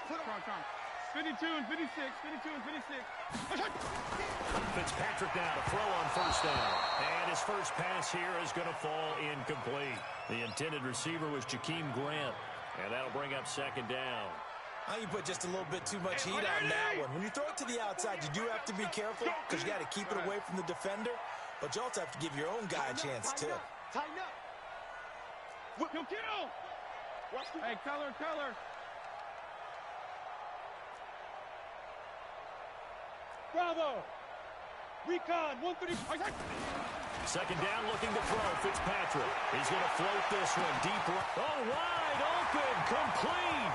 Strong. 52 and 56. 52 and 56. Fitzpatrick now to throw on first down. And his first pass here is going to fall incomplete. The intended receiver was Jakeem Grant. And that'll bring up second down. You put just a little bit too much heat on that one. When you throw it to the outside, you do have to be careful because you got to keep it away from the defender. But you also have to give your own guy a chance, too. Tighten up. Yo, kiddo! Hey, color. Bravo! Recon, 130. Second down, looking to throw. Fitzpatrick. He's going to float this one deep. Oh, wide open, complete.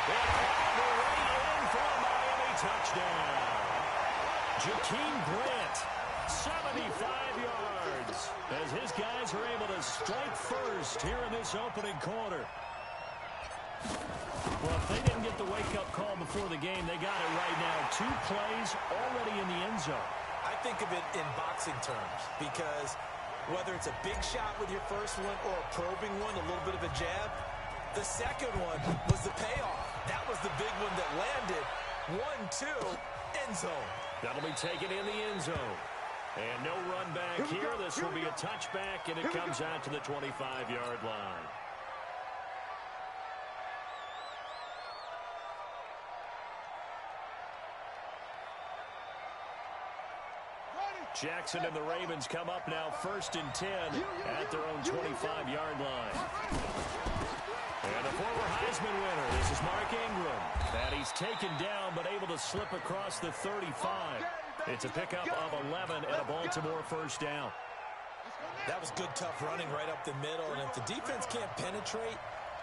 And all the way in for a Miami touchdown. Jakeem Grant, 75 yards, as his guys are able to strike first here in this opening quarter. Well, if they didn't get the wake-up call before the game, they got it right now. 2 plays already in the end zone. I think of it in boxing terms because whether it's a big shot with your first one or a probing one, a little bit of a jab, the second one was the payoff. That was the big one that landed. 1-2, end zone. That'll be taken in the end zone. And no run back here. This will be a touchback, and it comes out to the 25-yard line. Jackson and the Ravens come up now 1st and 10 at their own 25-yard line. And a former Heisman winner, this is Mark Ingram. And he's taken down but able to slip across the 35. It's a pickup of 11 and a Baltimore first down. That was good, tough running right up the middle. And if the defense can't penetrate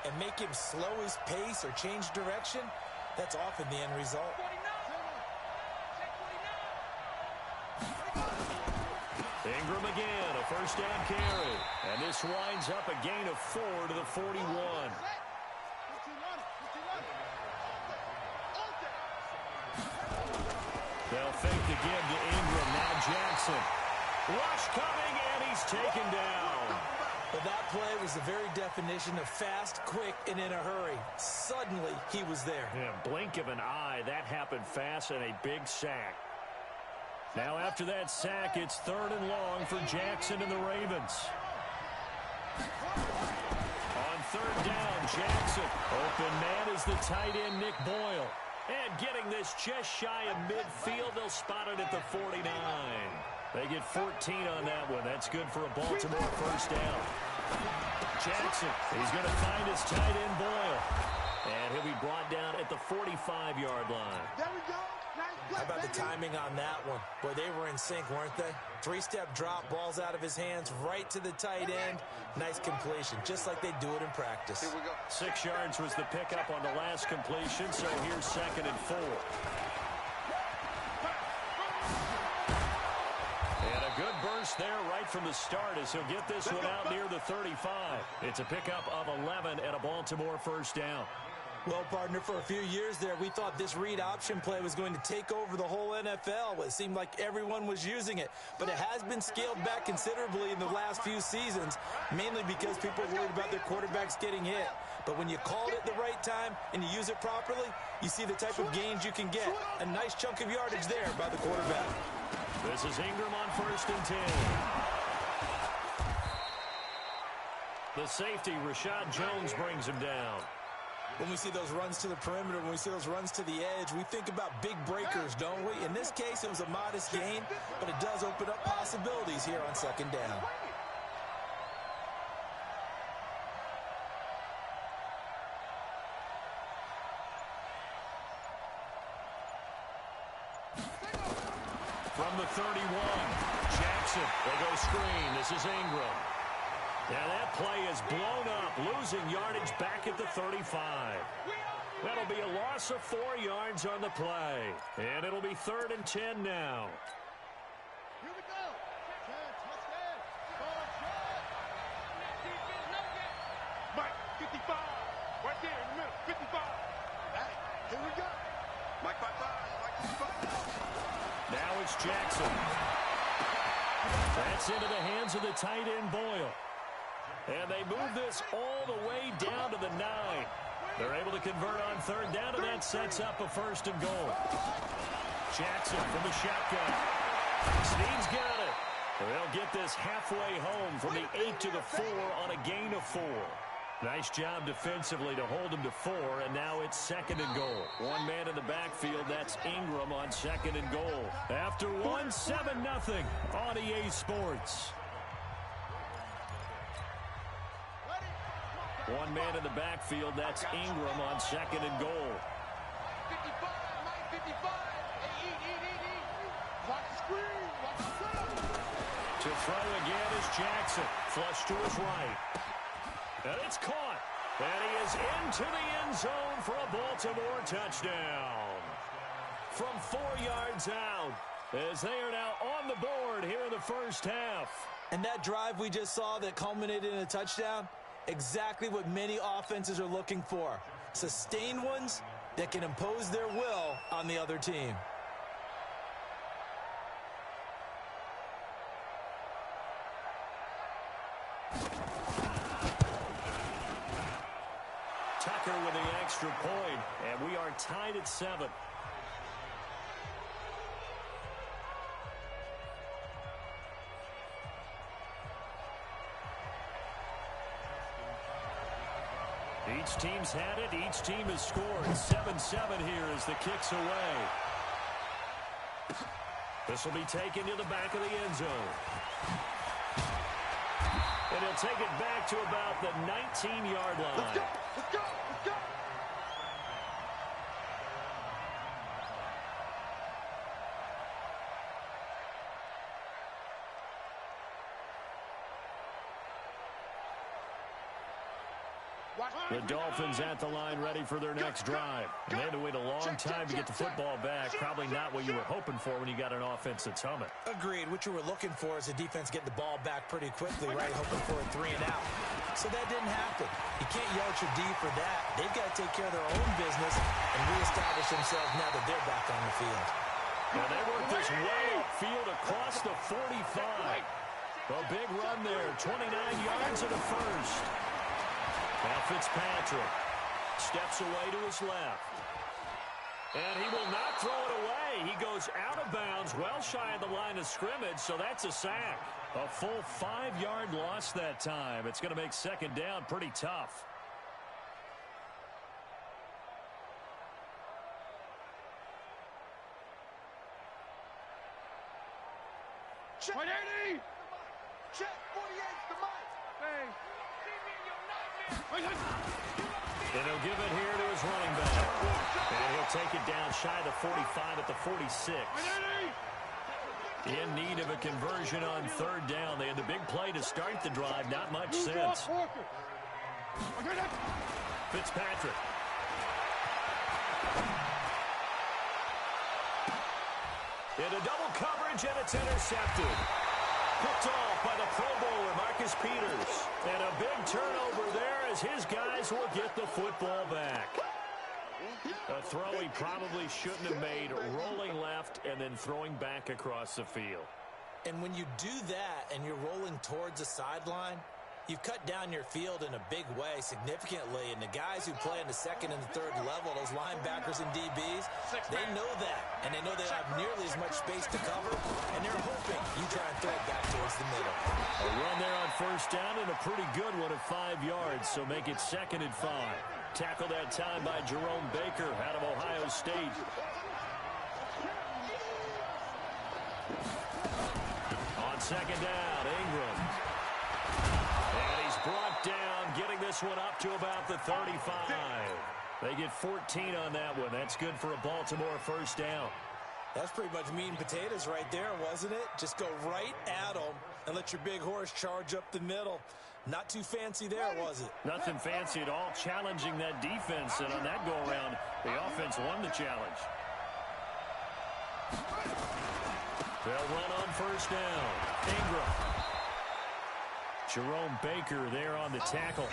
and make him slow his pace or change direction, that's often the end result. Ingram again, a first down carry. And this winds up a gain of 4 to the 41. They'll fake the give to Ingram. Now Jackson. Rush coming, and he's taken down. But that play was the very definition of fast, quick, and in a hurry. Suddenly, he was there. Yeah, blink of an eye. That happened fast and a big sack. Now after that sack, it's 3rd and long for Jackson and the Ravens. On 3rd down, Jackson. Open man is the tight end, Nick Boyle. And getting this just shy of midfield, they'll spot it at the 49. They get 14 on that one. That's good for a Baltimore first down. Jackson, he's going to find his tight end, Boyle. And he'll be brought down at the 45-yard line. There we go. How about the timing on that one? Boy, they were in sync, weren't they? 3-step drop, balls out of his hands, right to the tight end. Nice completion, just like they do it in practice. Here we go. 6 yards was the pickup on the last completion, so here's 2nd and 4. And a good burst there right from the start as he'll get this one out near the 35. It's a pickup of 11 and a Baltimore first down. Well, partner, for a few years there, we thought this read option play was going to take over the whole NFL. It seemed like everyone was using it, but it has been scaled back considerably in the last few seasons, mainly because people are worried about their quarterbacks getting hit. But when you call it at the right time and you use it properly, you see the type of gains you can get. A nice chunk of yardage there by the quarterback. This is Ingram on 1st and 10. The safety, Rashad Jones, brings him down. When we see those runs to the perimeter, when we see those runs to the edge, we think about big breakers, don't we? In this case, it was a modest gain, but it does open up possibilities here on 2nd down. From the 31, Jackson. They go screen. This is Ingram. Now that play is blown up, losing yardage back at the 35. That'll be a loss of 4 yards on the play. And it'll be 3rd and 10 now. Here we go. Mike, 55. Right there in the middle. 55. Here we go. Mike 55. Mike 55. Now it's Jackson. That's into the hands of the tight end, Boyle. And they move this all the way down to the 9. They're able to convert on third down, and that sets up a 1st and goal. Jackson from the shotgun. Snead's got it. They'll get this halfway home from the 8 to the 4 on a gain of 4. Nice job defensively to hold him to 4, and now it's 2nd and goal. One man in the backfield, that's Ingram on 2nd and goal. After 1, 7-0 on EA Sports. One man in the backfield, that's Ingram on 2nd and goal. 55, Mike 55. Hey, eat. Watch the screen. Watch the screen. To throw again is Jackson. Flush to his right. And it's caught. And he is into the end zone for a Baltimore touchdown. From 4 yards out, as they are now on the board here in the first half. And that drive we just saw that culminated in a touchdown, exactly what many offenses are looking for. Sustained ones that can impose their will on the other team. Tucker with the extra point, and we are tied at 7. Each team's had it. Each team has scored. 7-7 here as the kick's away. This will be taken to the back of the end zone. And he'll take it back to about the 19-yard line. Let's go. Let's go. Let's go. The Dolphins at the line ready for their next drive. And they had to wait a long time to get the football back. Probably not what you were hoping for when you got an offense that's humming. Agreed. What you were looking for is a defense getting the ball back pretty quickly, right? Hoping for a 3 and out. So that didn't happen. You can't yell at your D for that. They've got to take care of their own business and reestablish themselves now that they're back on the field. And they work this way upfield across the 45. A big run there. 29 yards and a first. Now Fitzpatrick steps away to his left. And he will not throw it away. He goes out of bounds, well shy of the line of scrimmage, so that's a sack. A full 5-yard loss that time. It's going to make second down pretty tough. Check 180. Check 48's the mic. Hey. And he'll give it here to his running back. And he'll take it down shy of the 45 at the 46. In need of a conversion on third down. They had the big play to start the drive. Not much sense. Fitzpatrick. Into double coverage, and it's intercepted. Picked off by the Pro Bowler, Marcus Peters. And a big turnover there as his guys will get the football back. A throw he probably shouldn't have made, rolling left and then throwing back across the field. And when you do that and you're rolling towards the sideline, you've cut down your field in a big way significantly. And the guys who play in the second and the third level, those linebackers and DBs, they know that. And they know they don't have nearly as much space to cover. And they're hoping you try and throw it back towards the middle. A run there on first down and a pretty good one at 5 yards. So make it 2nd and 5. Tackled that time by Jerome Baker out of Ohio State. On second down, Ingram. And he's brought down, getting this one up to about the 35. They get 14 on that one. That's good for a Baltimore first down. That's pretty much meat and potatoes right there, wasn't it? Just go right at them and let your big horse charge up the middle. Not too fancy there, was it? Nothing fancy at all, challenging that defense. And on that go-around, the offense won the challenge. They'll run on first down. Ingram. Jerome Baker there on the tackle.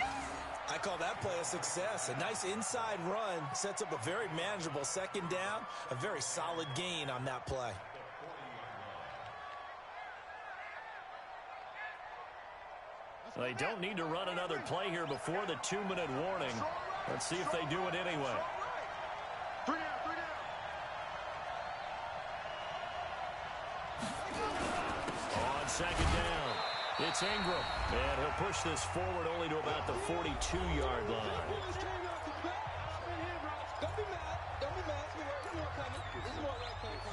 I call that play a success. A nice inside run sets up a very manageable second down. A very solid gain on that play. They don't need to run another play here before the 2-minute warning. Let's see if they do it anyway. 3 down, 3 down. On second down, it's Ingram. And he'll push this forward only to about the 42-yard line. Don't be mad. Don't be mad. There's more coming. There's more right coming.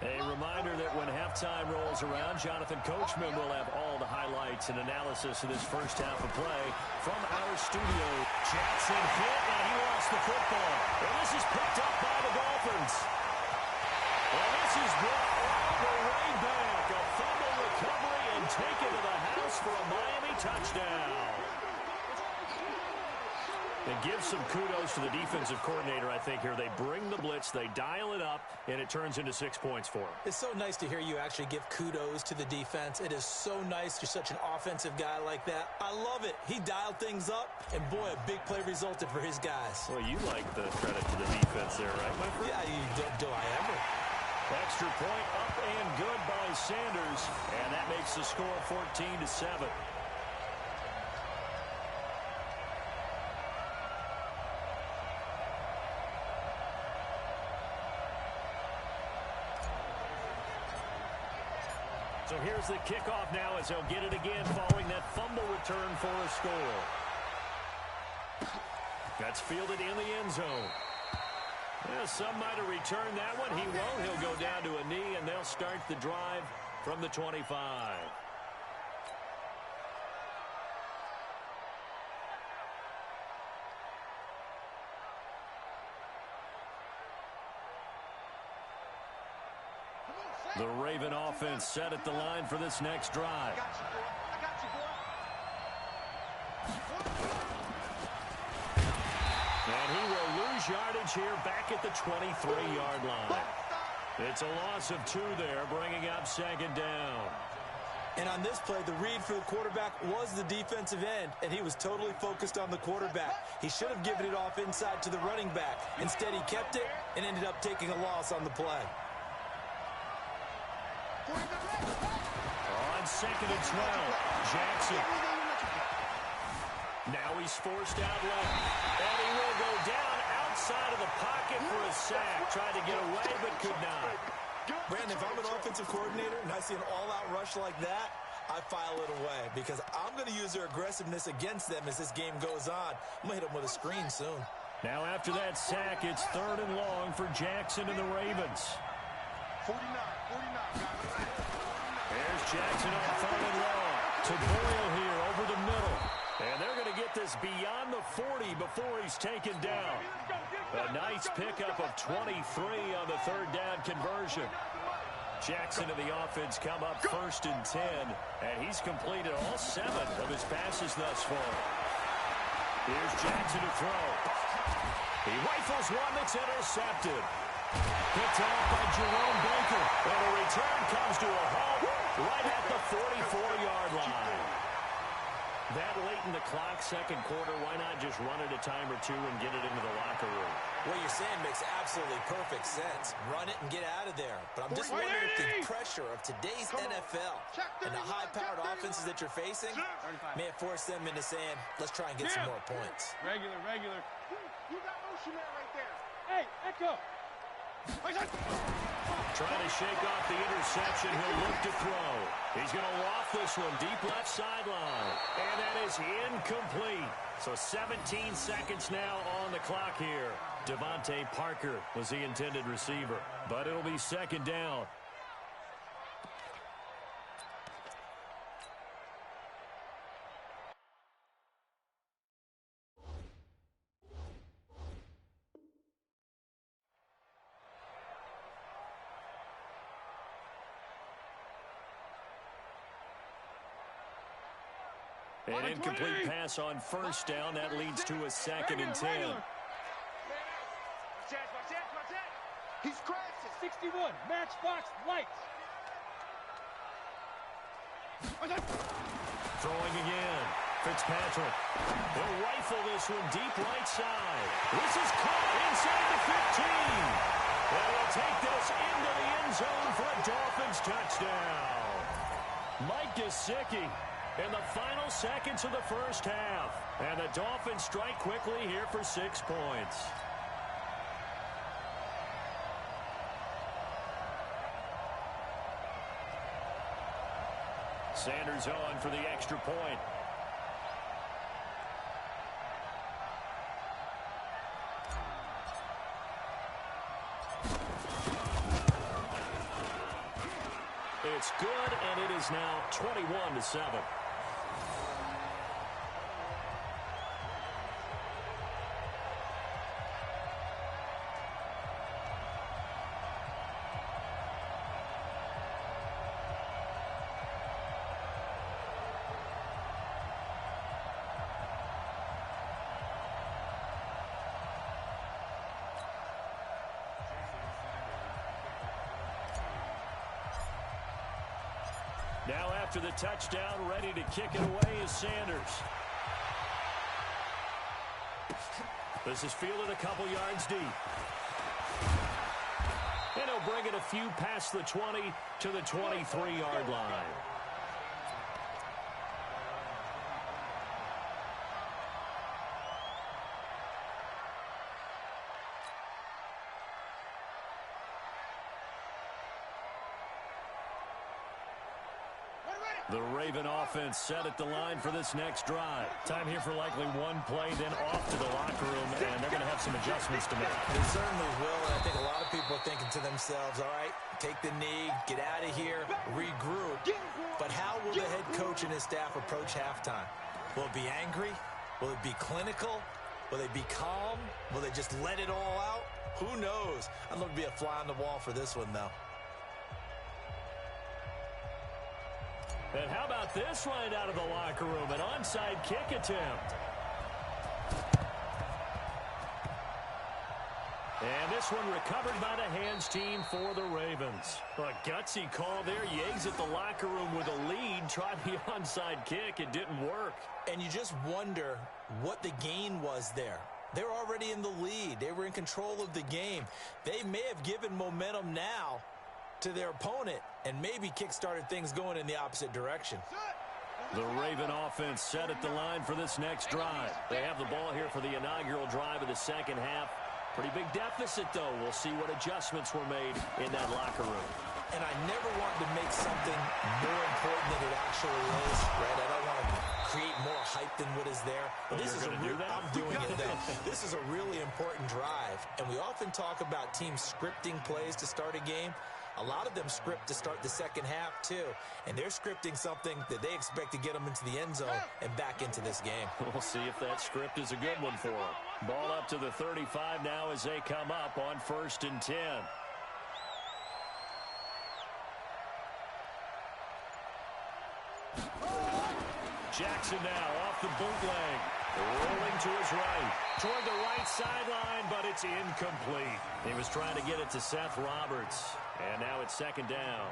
A reminder that when halftime rolls around, Jonathan Coachman will have all the highlights and analysis of this first half of play from our studio. Jackson hit, and he lost the football. And this is picked up by the Dolphins. And this is brought all the way back. A fumble recovery and taken to the house for a Miami touchdown. And give some kudos to the defensive coordinator, I think, here. They bring the blitz, they dial it up, and it turns into 6 points for them. It's so nice to hear you actually give kudos to the defense. It is so nice. You're such an offensive guy like that. I love it. He dialed things up, and boy, a big play resulted for his guys. Well, you like the credit to the defense there, right, my friend? Yeah, do I ever? Extra point up and good by Sanders, and that makes the score 14-7. So here's the kickoff now as they'll get it again following that fumble return for a score. That's fielded in the end zone. Yeah, some might have returned that one. He won't. He'll go down to a knee, and they'll start the drive from the 25. The Raven offense set at the line for this next drive. I got you, boy. I got you, boy. And he will lose yardage here back at the 23-yard line. It's a loss of 2 there, bringing up second down. And on this play, the read for the quarterback was the defensive end, and he was totally focused on the quarterback. He should have given it off inside to the running back. Instead, he kept it and ended up taking a loss on the play. On second and 12, Jackson. Now he's forced out left. And he will go down outside of the pocket for a sack. Tried to get away, but could not. Brandon, if I'm an offensive coordinator and I see an all-out rush like that, I file it away because I'm going to use their aggressiveness against them as this game goes on. I'm going to hit them with a screen soon. Now after that sack, it's 3rd and long for Jackson and the Ravens. 49, guys. There's Jackson on 3rd and long. To Boyle here over the middle. And they're going to get this beyond the 40 before he's taken down. A nice pickup of 23 on the 3rd down conversion. Jackson and the offense come up 1st and 10. And he's completed all 7 of his passes thus far. Here's Jackson to throw. He rifles one that's intercepted. Picked off by Jerome Baker. And a return comes to a halt right at the 44-yard line. That late in the clock, second quarter, why not just run it a time or two and get it into the locker room? What you're saying makes absolutely perfect sense. Run it and get out of there. But I'm just wondering if the pressure of today's NFL and the high-powered offenses that you're facing may have forced them into saying, let's try and get some more points. Regular. You got motion man right there. Hey, Echo. Trying to shake off the interception. He'll look to throw. He's going to loft this one deep left sideline. And that is incomplete. So 17 seconds now on the clock here. Devontae Parker was the intended receiver. But it'll be second down. An incomplete pass on first down. That leads to a 2nd and 10. He's crashing. 61, Matchbox Lights. Throwing again. Fitzpatrick. They'll rifle this one deep right side. This is caught inside the 15. They will take this into the end zone for a Dolphins touchdown. Mike Gesicki in the final seconds of the first half. And the Dolphins strike quickly here for 6 points. Sanders on for the extra point. It's good, and it is now 21-7. Now after the touchdown, ready to kick it away is Sanders. This is fielded a couple yards deep. And he'll bring it a few past the 20 to the 23-yard line. The Raven offense set at the line for this next drive. Time here for likely one play, then off to the locker room, and they're going to have some adjustments to make. They certainly will, and I think a lot of people are thinking to themselves, all right, take the knee, get out of here, regroup. But how will the head coach and his staff approach halftime? Will it be angry? Will it be clinical? Will they be calm? Will they just let it all out? Who knows? I'd love to be a fly on the wall for this one, though. And how about this right out of the locker room? An onside kick attempt. And this one recovered by the hands team for the Ravens. A gutsy call there. You exit the locker room with a lead. Tried the onside kick. It didn't work. And you just wonder what the gain was there. They're already in the lead. They were in control of the game. They may have given momentum now to their opponent and maybe kick-started things going in the opposite direction. The Raven offense set at the line for this next drive. They have the ball here for the inaugural drive of the second half. Pretty big deficit, though. We'll see what adjustments were made in that locker room. And I never want to make something more important than it actually is, right? I don't want to create more hype than what is there. But this is I'm doing it, though. This is a really important drive. And we often talk about teams scripting plays to start a game. A lot of them script to start the second half, too. And they're scripting something that they expect to get them into the end zone and back into this game. We'll see if that script is a good one for them. Ball up to the 35 now as they come up on 1st and 10. Jackson now off the bootleg. Rolling to his right. Toward the right sideline, but it's incomplete. He was trying to get it to Seth Roberts. And now it's 2nd down.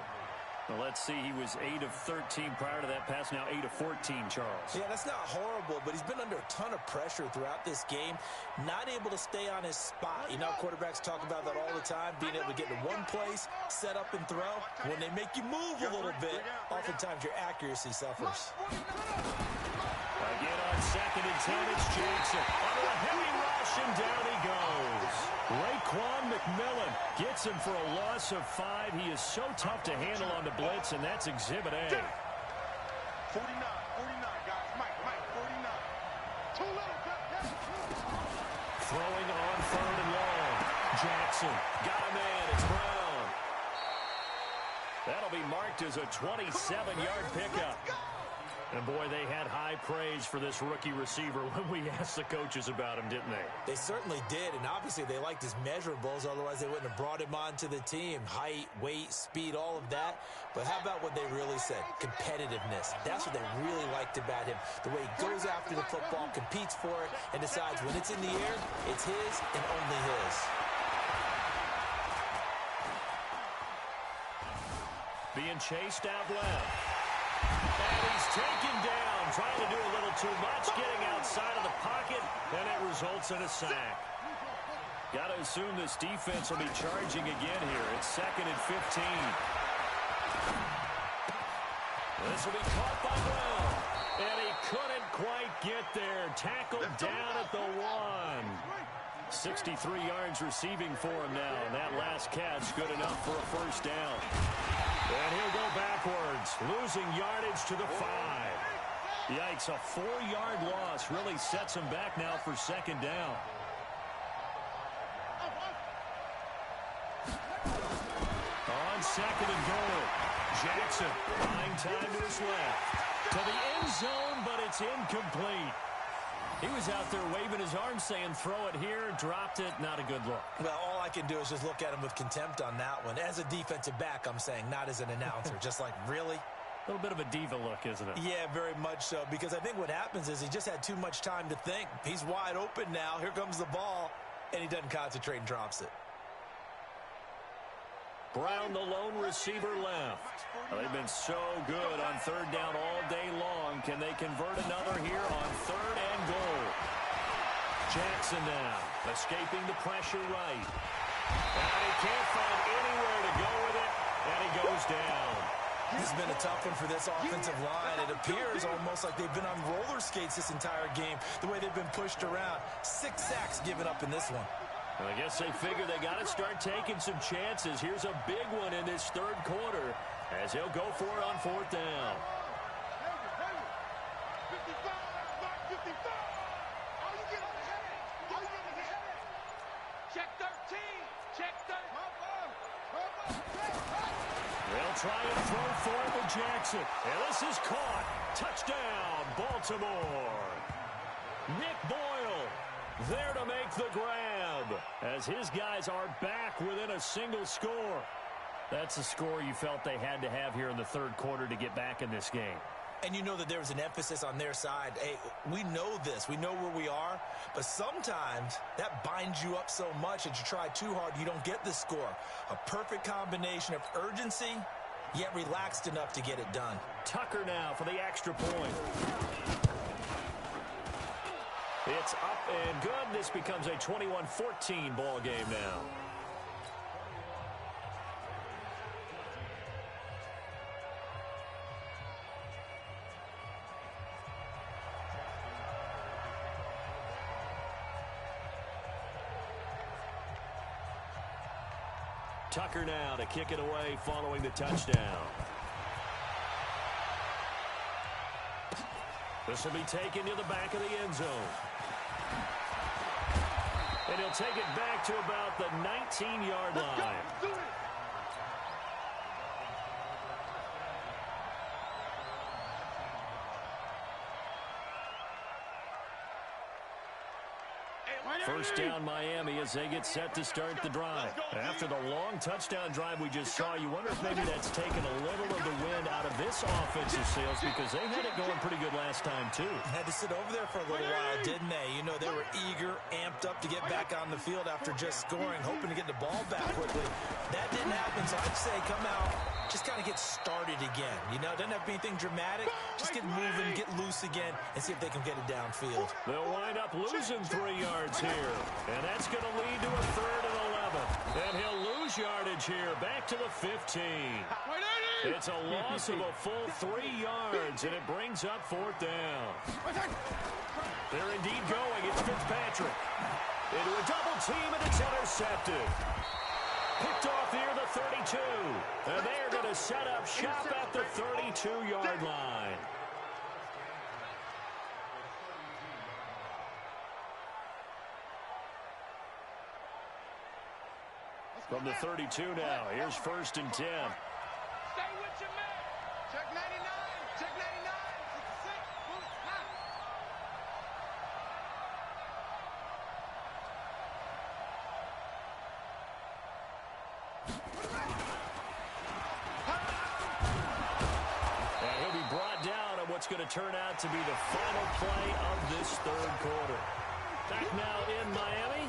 Well, let's see, he was 8 of 13 prior to that pass, now 8 of 14, Charles. Yeah, that's not horrible, but he's been under a ton of pressure throughout this game, not able to stay on his spot. You know, quarterbacks talk about that all the time, being able to get to one place, set up and throw. When they make you move a little bit, oftentimes your accuracy suffers. Again on 2nd and 10, it's Jackson. Under a heavy rush, and down he goes. Raekwon McMillan gets him for a loss of 5. He is so tough to handle on the blitz, and that's Exhibit A. 49, guys. Mike, 49. Too little. Throwing on 3rd and long. Jackson got a man. It's Brown. That'll be marked as a 27-yard pickup. And, boy, they had high praise for this rookie receiver when we asked the coaches about him, didn't they? They certainly did, and obviously they liked his measurables. Otherwise, they wouldn't have brought him onto the team. Height, weight, speed, all of that. But how about what they really said? Competitiveness. That's what they really liked about him. The way he goes after the football, competes for it, and decides when it's in the air, it's his and only his. Being chased out left. And he's taken down, trying to do a little too much, getting outside of the pocket, and it results in a sack. Got to assume this defense will be charging again here. It's 2nd and 15. This will be caught by Brown. And he couldn't quite get there. Tackled down at the 1. 63 yards receiving for him now. And that last catch good enough for a first down. And he'll go backwards, losing yardage to the 5. Yikes, a 4-yard loss really sets him back now for second down. On second and goal, Jackson buying time to his left. To the end zone, but it's incomplete. He was out there waving his arms saying, throw it here, dropped it, not a good look. Well, all I can do is just look at him with contempt on that one. As a defensive back, I'm saying, not as an announcer. Just like, really? A little bit of a diva look, isn't it? Yeah, very much so, because I think what happens is he just had too much time to think. He's wide open now. Here comes the ball, and he doesn't concentrate and drops it. Brown, the lone receiver, left. Well, they've been so good on third down all day long. Can they convert another here on third and goal? Jackson now, escaping the pressure right. And he can't find anywhere to go with it, and he goes down. This has been a tough one for this offensive line. It appears almost like they've been on roller skates this entire game, the way they've been pushed around. 6 sacks given up in this one. Well, I guess they figure they got to start taking some chances. Here's a big one in this third quarter as he'll go for it on fourth down. 55, 55. Are you getting ahead? Are you getting ahead? Check 13. Check 13. They'll try and throw for it with Jackson. And this is caught. Touchdown, Baltimore. Nick Boyle there to make the grab as his guys are back within a single score. That's a score you felt they had to have here in the third quarter to get back in this game. And you know that there was an emphasis on their side. Hey, we know this. We know where we are. But sometimes that binds you up so much that you try too hard, you don't get the score. A perfect combination of urgency, yet relaxed enough to get it done. Tucker now for the extra point. It's up and good. This becomes a 21-14 ball game now. Tucker now to kick it away following the touchdown. This will be taken to the back of the end zone. And he'll take it back to about the 19-yard line. First down Miami as they get set to start the drive. After the long touchdown drive we just saw, you wonder if maybe that's taken a little of the wind out of this offensive sails because they had it going pretty good last time too. Had to sit over there for a little while, didn't they? You know, they were eager, amped up to get back on the field after just scoring, hoping to get the ball back quickly. That didn't happen, so I'd say come out, just kind of get started again. You know, doesn't have to be anything dramatic. Just get moving, get loose again, and see if they can get it downfield. They'll wind up losing 3 yards here. And that's going to lead to a third and 11. And he'll lose yardage here, back to the 15. It's a loss of a full 3 yards, and it brings up fourth down. They're indeed going. It's Fitzpatrick. Into a double team, and it's intercepted. Picked off near the 32. And they're going to set up shop at the 32-yard line. From the 32 now, here's first and 10. Stay with your man. Check 99. Check 99. 66. Move. Now. And he'll be brought down on what's going to turn out to be the final play of this third quarter. Back now in Miami.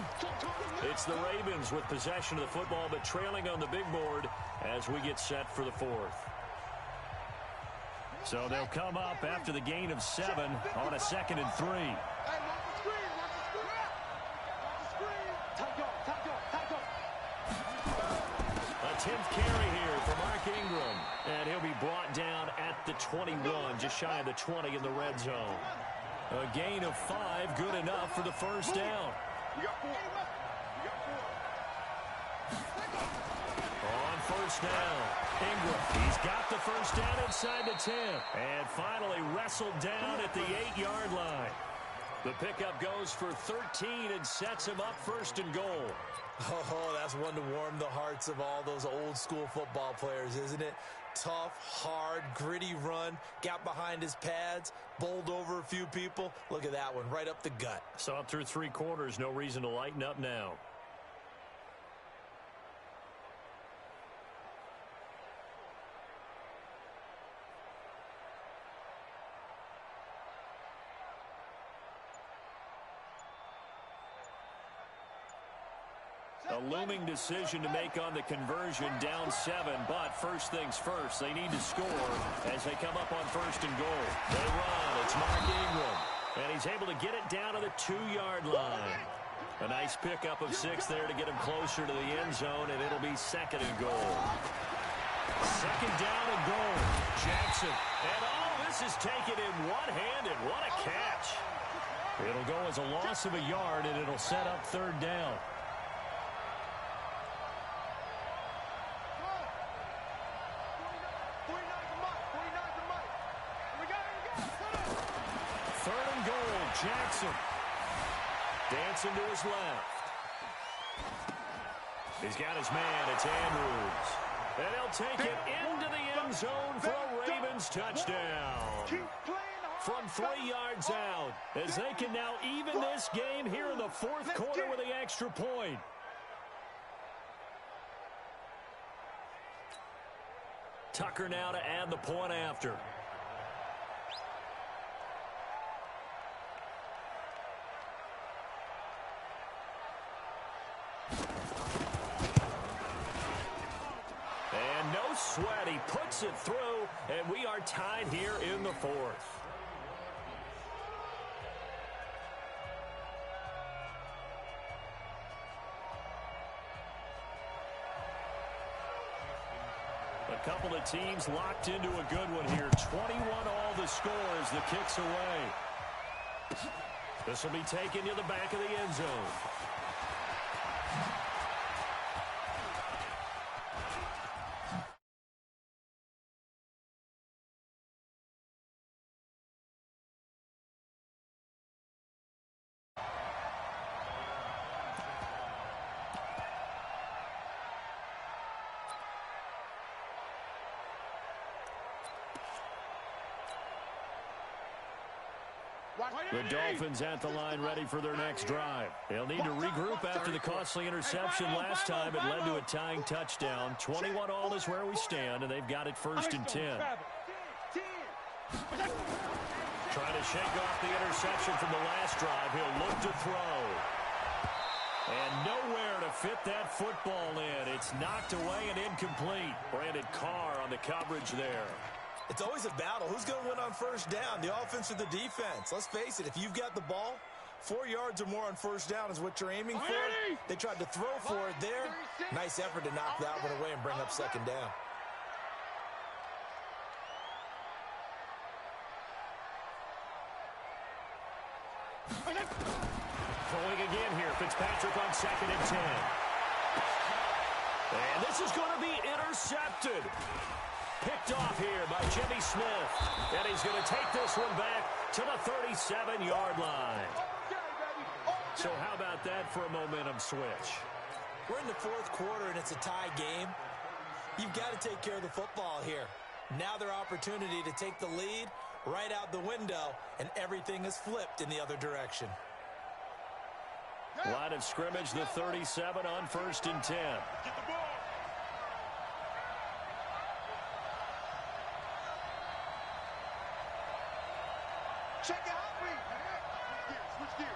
It's the Ravens with possession of the football, but trailing on the big board as we get set for the fourth. So they'll come up after the gain of 7 on a 2nd and 3. Hey, watch the screen. Watch the screen. Watch the screen. Tight go. Tight go. Tight go. A 10th carry here for Mark Ingram. And he'll be brought down at the 21, just shy of the 20 in the red zone. A gain of 5, good enough for the first down. We got 4. We got 4. On first down, Ingram. He's got the first down inside the 10. And finally wrestled down at the 8-yard line. The pickup goes for 13 and sets him up first and goal. Oh, that's one to warm the hearts of all those old school football players, isn't it? Tough, hard, gritty run, got behind his pads, bowled over a few people. Look at that one, right up the gut. Saw it through 3 quarters, no reason to lighten up now. A looming decision to make on the conversion, down 7, but first things first, they need to score as they come up on first and goal. They run, it's Mark Ingram, and he's able to get it down to the 2-yard line. A nice pickup of 6 there to get him closer to the end zone, and it'll be second and goal. Second down and goal. Jackson, and all this is taken in one-handed. What a catch. It'll go as a loss of a yard, and it'll set up third down. Jackson dancing to his left. He's got his man. It's Andrews. And he'll take it into the end zone for a Ravens touchdown. From 3 yards out, as they can now even this game here in the 4th quarter with the extra point. Tucker now to add the point after. And no sweat, he puts it through, and we are tied here in the 4th. A couple of teams locked into a good one here. 21 all the score as the kick's away. This will be taken to the back of the end zone. The Dolphins at the line ready for their next drive. They'll need to regroup after the costly interception last time. It led to a tying touchdown. 21 all is where we stand, and they've got it 1st and 10. Trying to shake off the interception from the last drive. He'll look to throw. And nowhere to fit that football in. It's knocked away and incomplete. Brandon Carr on the coverage there. It's always a battle. Who's going to win on first down, the offense or the defense? Let's face it, if you've got the ball, 4 yards or more on first down is what you're aiming for. They tried to throw for it there. Nice effort to knock that one away and bring up second down. Throwing again here. Fitzpatrick on 2nd and 10. And this is going to be intercepted. Picked off here by Jimmy Smith. And he's going to take this one back to the 37-yard line. So how about that for a momentum switch? We're in the 4th quarter, and it's a tie game. You've got to take care of the football here. Now their opportunity to take the lead right out the window, and everything is flipped in the other direction. Line of scrimmage, the 37 on 1st and 10. Get the ball. Check it out, switch gears.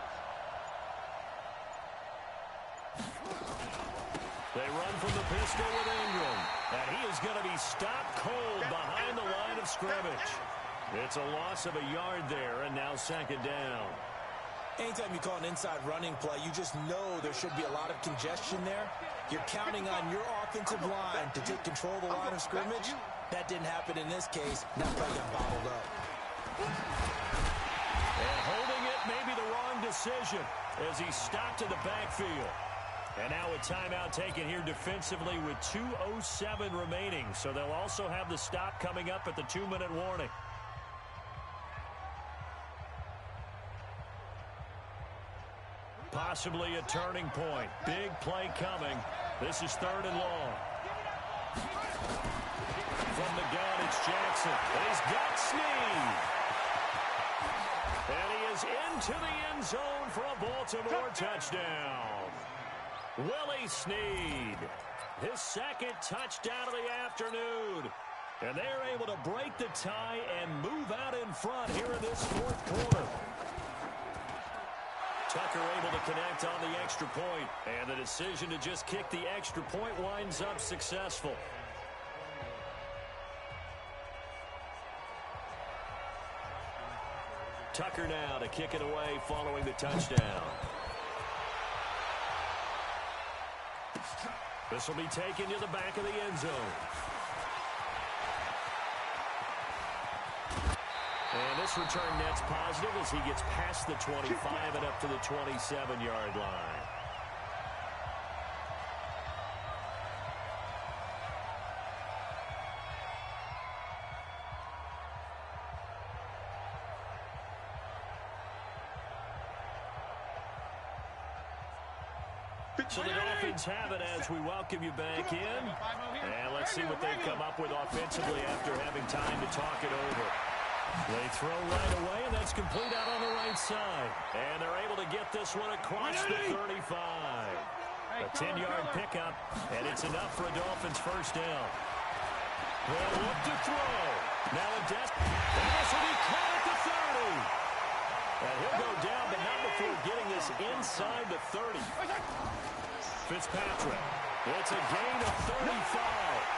They run from the pistol with Ingram. And he is going to be stopped cold behind the line of scrimmage. It's a loss of a yard there, and now 2nd down. Anytime you call an inside running play, you just know there should be a lot of congestion there. You're counting on your offensive line to take control of the line of scrimmage. That didn't happen in this case. That play got bottled up. And holding it may be the wrong decision as he stopped in the backfield. And now a timeout taken here defensively with 2:07 remaining. So they'll also have the stop coming up at the 2-minute warning. Possibly a turning point. Big play coming. This is 3rd and long. From the gun, it's Jackson. And he's got Snead. And he is into the end zone for a Baltimore touchdown. Willie Snead, his 2nd touchdown of the afternoon. And they're able to break the tie and move out in front here in this 4th quarter. Tucker able to connect on the extra point, and the decision to just kick the extra point winds up successful. Tucker now to kick it away following the touchdown. This will be taken to the back of the end zone. And this return net's positive as he gets past the 25 and up to the 27-yard line. So the Dolphins have it as we welcome you back in. And let's see what they've come up with offensively after having time to talk it over. They throw right away, and that's complete out on the right side. And they're able to get this one across the 35. A 10-yard pickup, and it's enough for a Dolphins first down. They'll look to throw. Now a desk. And this will be caught at the 30. And he'll go down, but not before getting this inside the 30. Fitzpatrick. It's a gain of 35.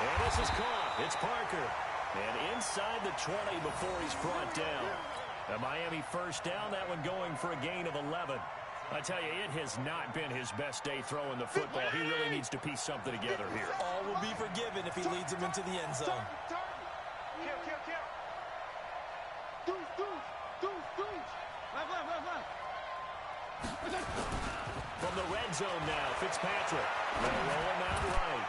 And this is caught. It's Parker. And inside the 20 before he's brought down. A Miami first down, that one going for a gain of 11. I tell you, it has not been his best day throwing the football. He really needs to piece something together here. All will be forgiven if he leads him into the end zone. From the red zone now, Fitzpatrick. They'll roll him out right.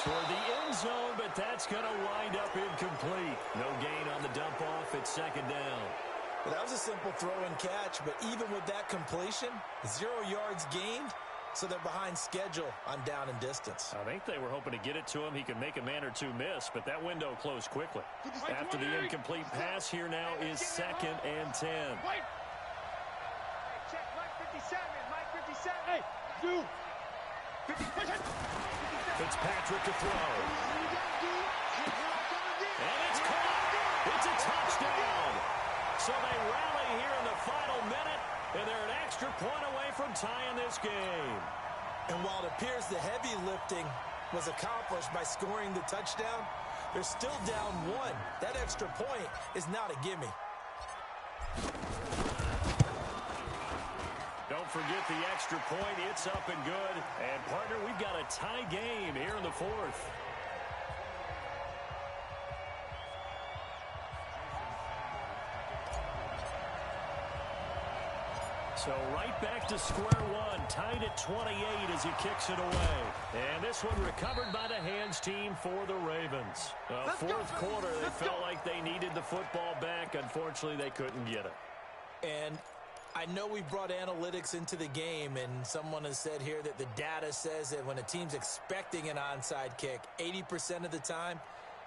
Toward the end zone, but that's going to wind up incomplete. No gain on the dump-off. It's 2nd down. Well, that was a simple throw and catch, but even with that completion, 0 yards gained, so they're behind schedule on down and distance. I think they were hoping to get it to him. He could make a man or two miss, but that window closed quickly. After the incomplete pass, here now is 2nd and 10. Check Mike 57, Mike 57. Hey, dude. Fitzpatrick to throw. And it's caught. It's a touchdown. So they rally here in the final minute, and they're an extra point away from tying this game. And while it appears the heavy lifting was accomplished by scoring the touchdown, they're still down 1. That extra point is not a gimme. Don't forget the extra point. It's up and good. And, partner, we've got a tie game here in the 4th. So right back to square one, tied at 28 as he kicks it away. And this one recovered by the hands team for the Ravens. 4th quarter, they felt like they needed the football back. Unfortunately, they couldn't get it. And I know we brought analytics into the game, and someone has said here that the data says that when a team's expecting an onside kick, 80% of the time,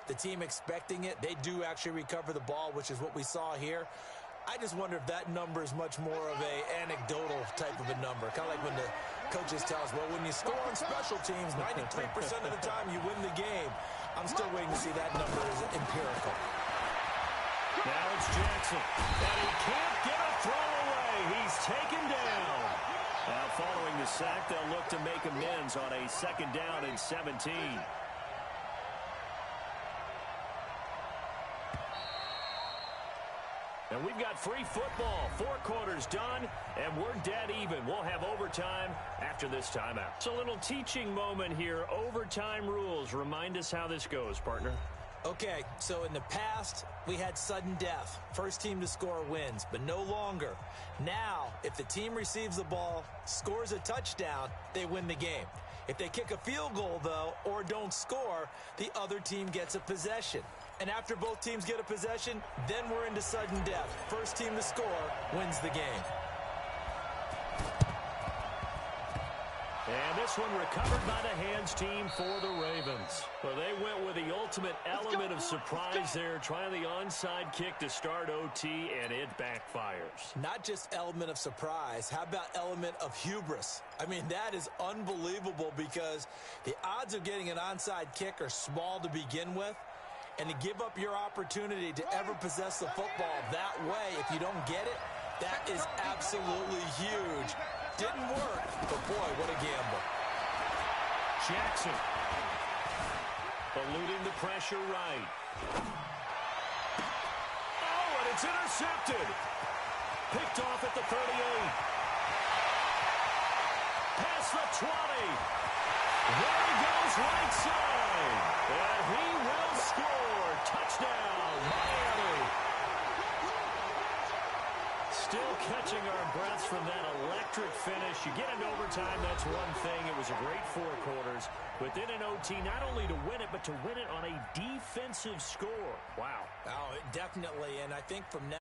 the team expecting it, they do actually recover the ball, which is what we saw here. I just wonder if that number is much more of a anecdotal type of a number. Kind of like when the coaches tell us, well, when you score on special teams, 93% of the time you win the game. I'm still waiting to see that number is empirical. Now it's Jackson. And he can't get a throw away. He's taken down. Now following the sack, they'll look to make amends on a 2nd down and 17. And we've got free football. 4 quarters done, and we're dead even. We'll have overtime after this timeout. It's a little teaching moment here. Overtime rules. Remind us how this goes, partner. Okay, so in the past, we had sudden death. First team to score wins, but no longer. Now, if the team receives the ball, scores a touchdown, they win the game. If they kick a field goal, though, or don't score, the other team gets a possession. And after both teams get a possession, then we're into sudden death. First team to score wins the game. And this one recovered by the hands team for the Ravens. Well, they went with the ultimate element of surprise there, trying the onside kick to start OT, and it backfires. Not just element of surprise, how about element of hubris? I mean, that is unbelievable because the odds of getting an onside kick are small to begin with, and to give up your opportunity to ever possess the football that way, if you don't get it, that is absolutely huge. Didn't work, but boy, what a gamble. Jackson. Eluding the pressure right. Oh, and it's intercepted. Picked off at the 38. Past the 20. There he goes right side. And he will score. Touchdown, Miami. Still catching our breaths from that electric finish. You get into overtime, that's one thing. It was a great 4 quarters. Within an OT, not only to win it, but to win it on a defensive score. Wow. Oh, definitely, and I think from now